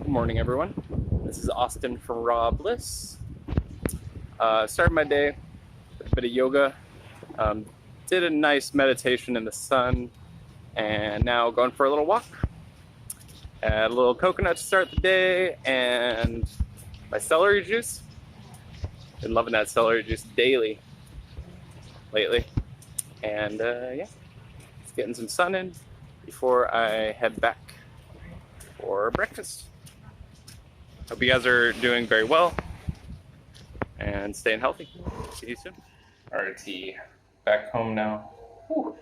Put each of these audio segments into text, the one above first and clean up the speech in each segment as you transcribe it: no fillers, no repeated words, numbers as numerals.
morning, everyone. This is Austin from Raw Bliss. Started my day with a bit of yoga. Did a nice meditation in the sun, and now going for a little walk. Had a little coconut to start the day, and my celery juice. Been loving that celery juice daily lately. And yeah, just getting some sun in before I head back for breakfast. Hope you guys are doing very well and staying healthy. See you soon. RT back home now. Whew.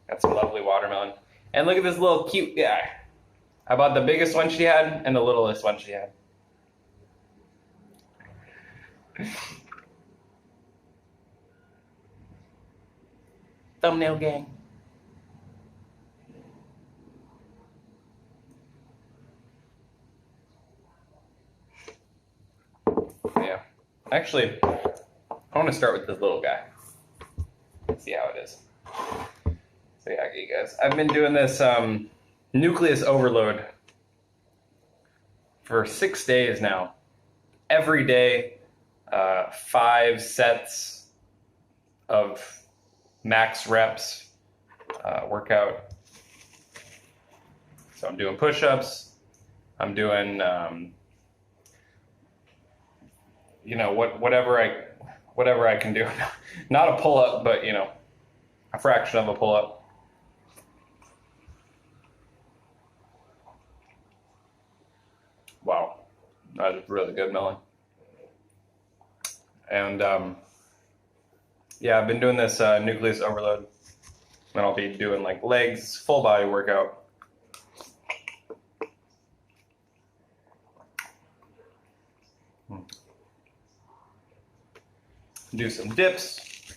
Got some lovely watermelon. And look at this little cute guy. I bought the biggest one she had and the littlest one she had. Thumbnail gang. Yeah. Actually, I want to start with this little guy. See how it is. So yeah, you guys, I've been doing this nucleus overload for 6 days now. Every day, 5 sets of max reps workout. So I'm doing push-ups. I'm doing you know, whatever I can do. Not a pull-up, but you know, a fraction of a pull-up. Wow, that is really good melon. And yeah, I've been doing this nucleus overload. And I'll be doing like legs, full body workout. Do some dips.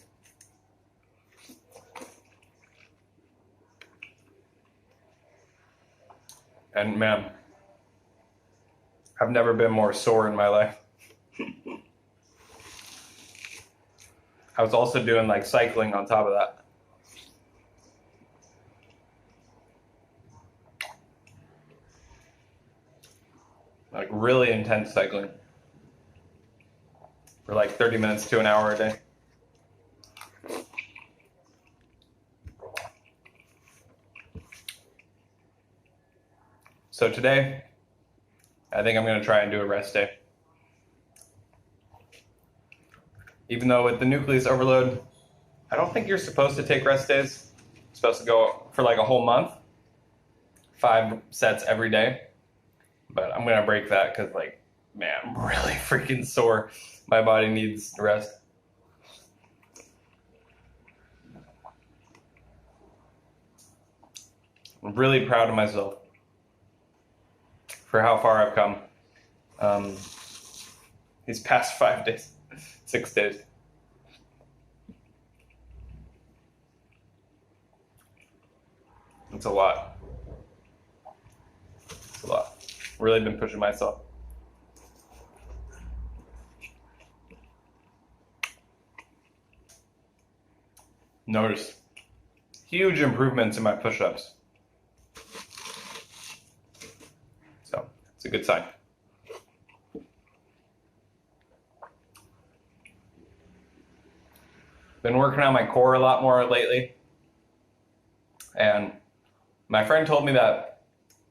And man, I've never been more sore in my life. I was also doing like cycling on top of that. Like really intense cycling. For like 30 minutes to an hour a day. So today, I think I'm going to try and do a rest day. Even though with the nucleus overload, I don't think you're supposed to take rest days. You're supposed to go for like a whole month, 5 sets every day. But I'm going to break that because like, man, I'm really freaking sore. My body needs rest. I'm really proud of myself for how far I've come these past 5 days, 6 days. It's a lot. It's a lot. Really been pushing myself. Notice huge improvements in my push-ups. So it's a good sign. Been working on my core a lot more lately. And my friend told me that,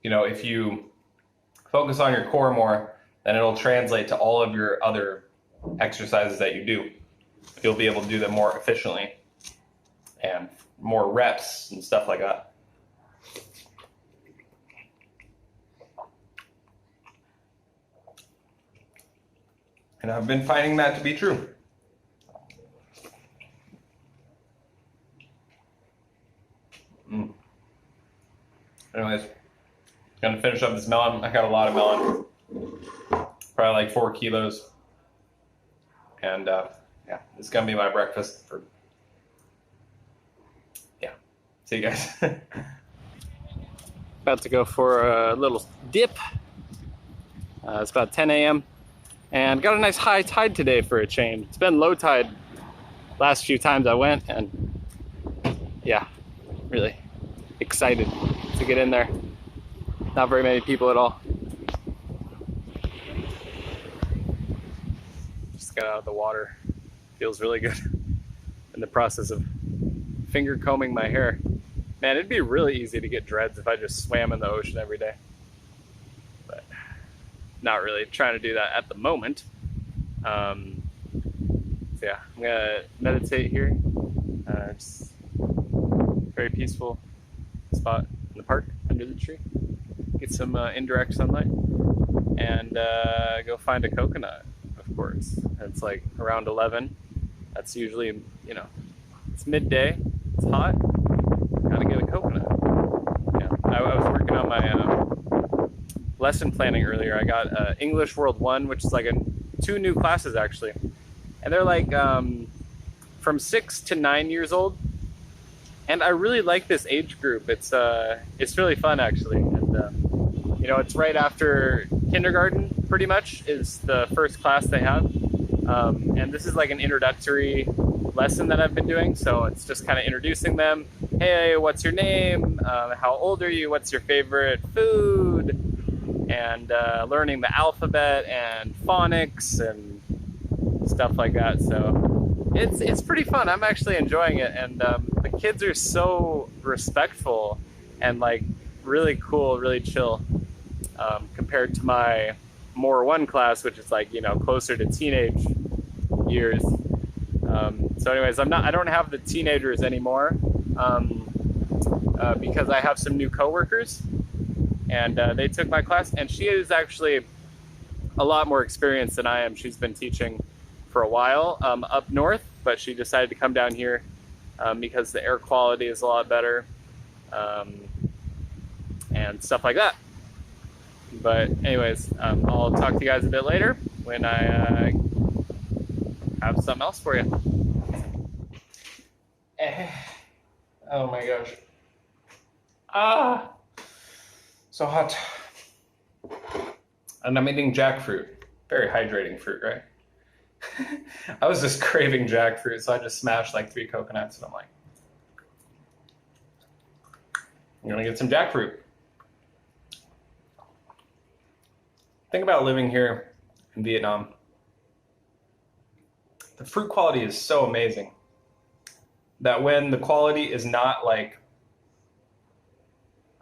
you know, if you focus on your core more, then it'll translate to all of your other exercises that you do. You'll be able to do them more efficiently and more reps and stuff like that. And I've been finding that to be true. Anyways, gonna finish up this melon. I got a lot of melon, probably like 4 kilos. And yeah, it's gonna be my breakfast for, yeah. See you guys. About to go for a little dip. It's about 10 a.m. and got a nice high tide today for a change. It's been low tide last few times I went, and yeah, really excited to get in there. Not very many people at all. Just got out of the water. Feels really good. In the process of finger combing my hair. Man, it'd be really easy to get dreads if I just swam in the ocean every day. But not really trying to do that at the moment. So yeah, I'm gonna meditate here. Just very peaceful spot in the park under the tree. Get some indirect sunlight and go find a coconut, of course. It's like around 11. That's usually, you know, it's midday, it's hot, gotta get a coconut. Yeah, I was working on my lesson planning earlier. I got English World 1, which is like 2 new classes actually. And they're like from 6 to 9 years old. And I really like this age group. It's really fun actually. And you know, it's right after kindergarten pretty much is the first class they have. And this is like an introductory lesson that I've been doing. So it's just kind of introducing them. Hey, what's your name? How old are you? What's your favorite food? And learning the alphabet and phonics and stuff like that. So it's pretty fun. I'm actually enjoying it. And the kids are so respectful and like really cool, really chill compared to my more 1 class, which is like, you know, closer to teenage years. So anyways, I don't have the teenagers anymore because I have some new coworkers and they took my class, and she is actually a lot more experienced than I am. She's been teaching for a while up north, but she decided to come down here because the air quality is a lot better and stuff like that. But anyways, I'll talk to you guys a bit later when I have something else for you. Oh my gosh. So hot. And I'm eating jackfruit. Very hydrating fruit, right? I was just craving jackfruit, so I just smashed like 3 coconuts, and I'm like, I'm gonna get some jackfruit. Think about living here in Vietnam. The fruit quality is so amazing that when the quality is not like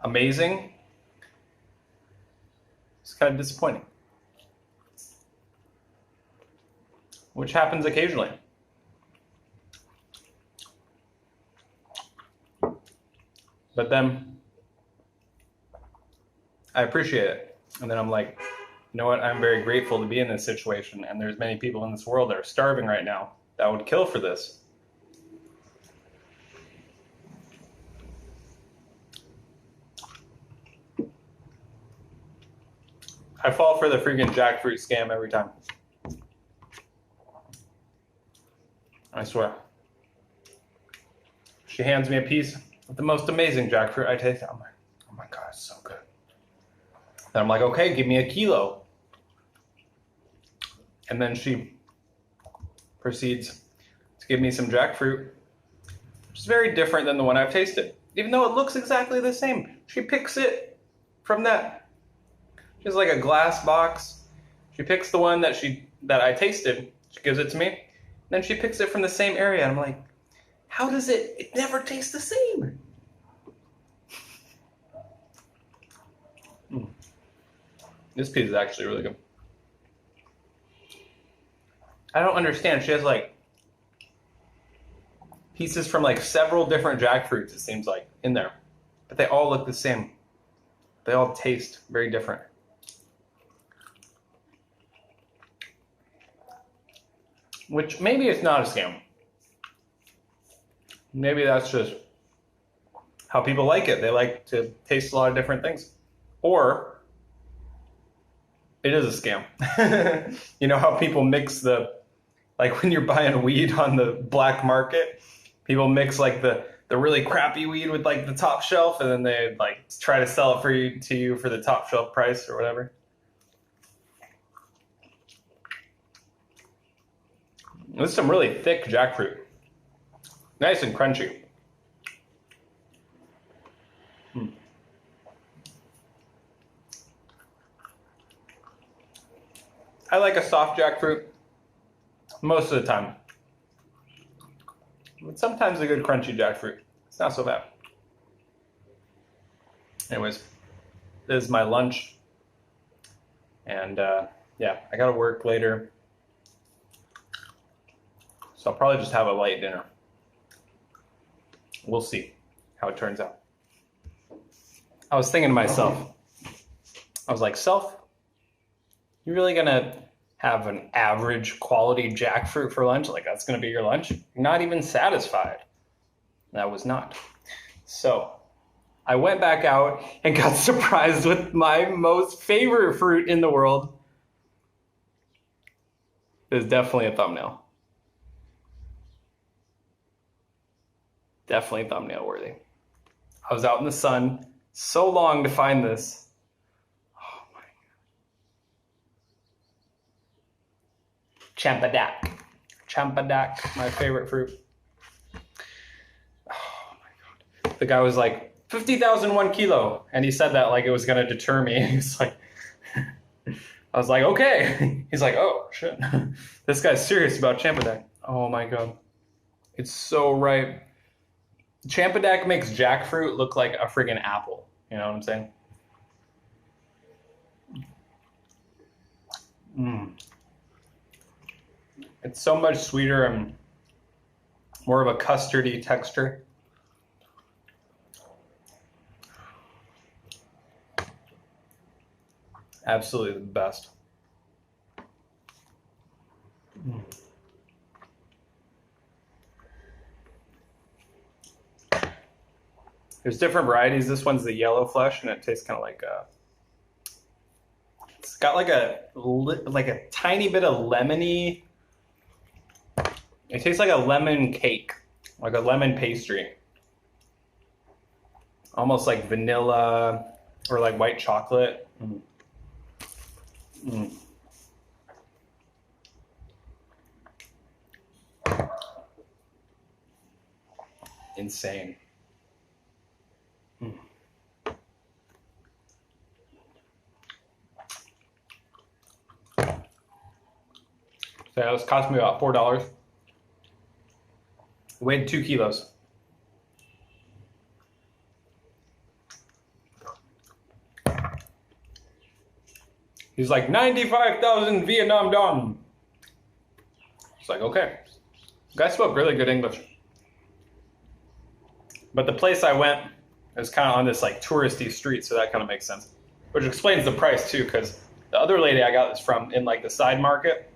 amazing, it's kind of disappointing. Which happens occasionally. But then I appreciate it. And then I'm like, you know what? I'm very grateful to be in this situation. And there's many people in this world that are starving right now that would kill for this. I fall for the freaking jackfruit scam every time. I swear. She hands me a piece of the most amazing jackfruit. I taste it. I'm like, oh my God, it's so good. And I'm like, okay, give me a kilo. And then she proceeds to give me some jackfruit, which is very different than the one I've tasted. Even though it looks exactly the same. She picks it from that. She has like a glass box. She picks the one that I tasted. She gives it to me. Then she picks it from the same area. And I'm like, how does it never tastes the same? This piece is actually really good. I don't understand. She has like pieces from like several different jackfruits, it seems like, in there. But they all look the same. They all taste very different. Which maybe it's not a scam. Maybe that's just how people like it. They like to taste a lot of different things. Or it is a scam. You know how people mix like when you're buying weed on the black market, people mix like the really crappy weed with like the top shelf, and then they like try to sell it to you for the top shelf price or whatever. This is some really thick jackfruit. Nice and crunchy. I like a soft jackfruit most of the time. But sometimes a good crunchy jackfruit. It's not so bad. Anyways, this is my lunch. And yeah, I gotta work later. So I'll probably just have a light dinner. We'll see how it turns out. I was thinking to myself, I was like, self, you really gonna have an average quality jackfruit for lunch? Like that's gonna be your lunch? You're not even satisfied. That was not. So I went back out and got surprised with my most favorite fruit in the world. It's definitely a thumbnail. Definitely thumbnail worthy. I was out in the sun so long to find this. Oh my God. Champadak. Champadak, my favorite fruit. Oh my God. The guy was like, 50,000 1 kilo. And he said that like it was going to deter me. He was like, I was like, okay. He's like, oh, shit. This guy's serious about Champadak. Oh my God. It's so ripe. Champadak makes jackfruit look like a friggin' apple. You know what I'm saying? It's so much sweeter and more of a custardy texture. Absolutely the best. There's different varieties. This one's the yellow flesh, and it tastes kind of like it's got like a tiny bit of lemony. It tastes like a lemon cake, like a lemon pastry, almost like vanilla or like white chocolate. Insane. So this cost me about $4. It weighed 2 kilos. He's like 95,000 Vietnam dong. It's like, okay. The guy spoke really good English. But the place I went is kind of on this like touristy street, so that kind of makes sense. Which explains the price too, because the other lady I got this from in like the side market,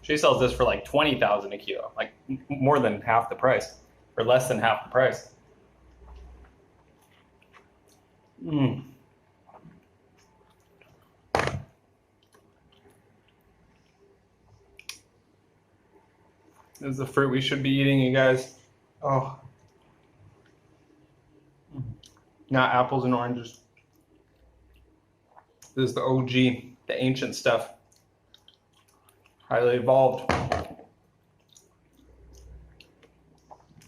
she sells this for like 20,000 a kilo, like more than half the price, or less than half the price. This is the fruit we should be eating, you guys. Oh. Not apples and oranges. This is the OG, the ancient stuff. Highly evolved.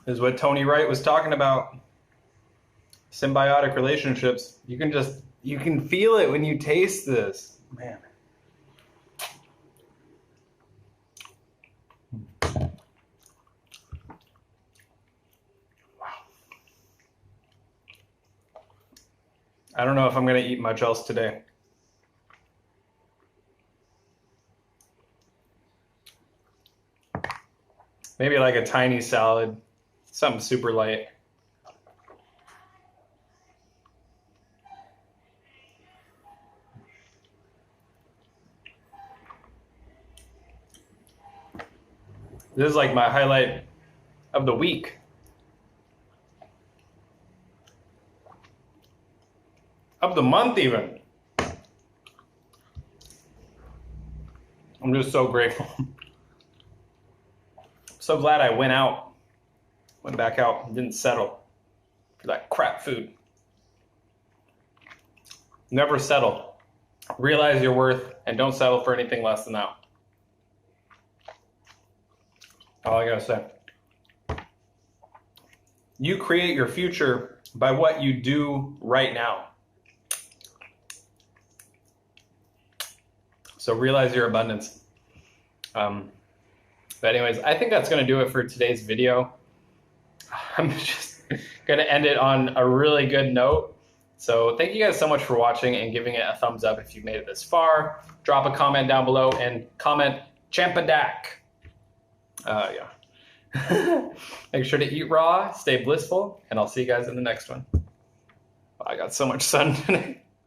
This is what Tony Wright was talking about. Symbiotic relationships. You can feel it when you taste this. Man. I don't know if I'm going to eat much else today. Maybe like a tiny salad, something super light. This is like my highlight of the week. Of the month even. I'm just so grateful. So glad I went back out and didn't settle for that crap food. Never settle. Realize your worth and don't settle for anything less than that. All I gotta say. You create your future by what you do right now. So realize your abundance. But anyways, I think that's going to do it for today's video. I'm just going to end it on a really good note. So thank you guys so much for watching and giving it a thumbs up if you've made it this far. Drop a comment down below and comment Champadak. Yeah. Make sure to eat raw, stay blissful, and I'll see you guys in the next one. I got so much sun today.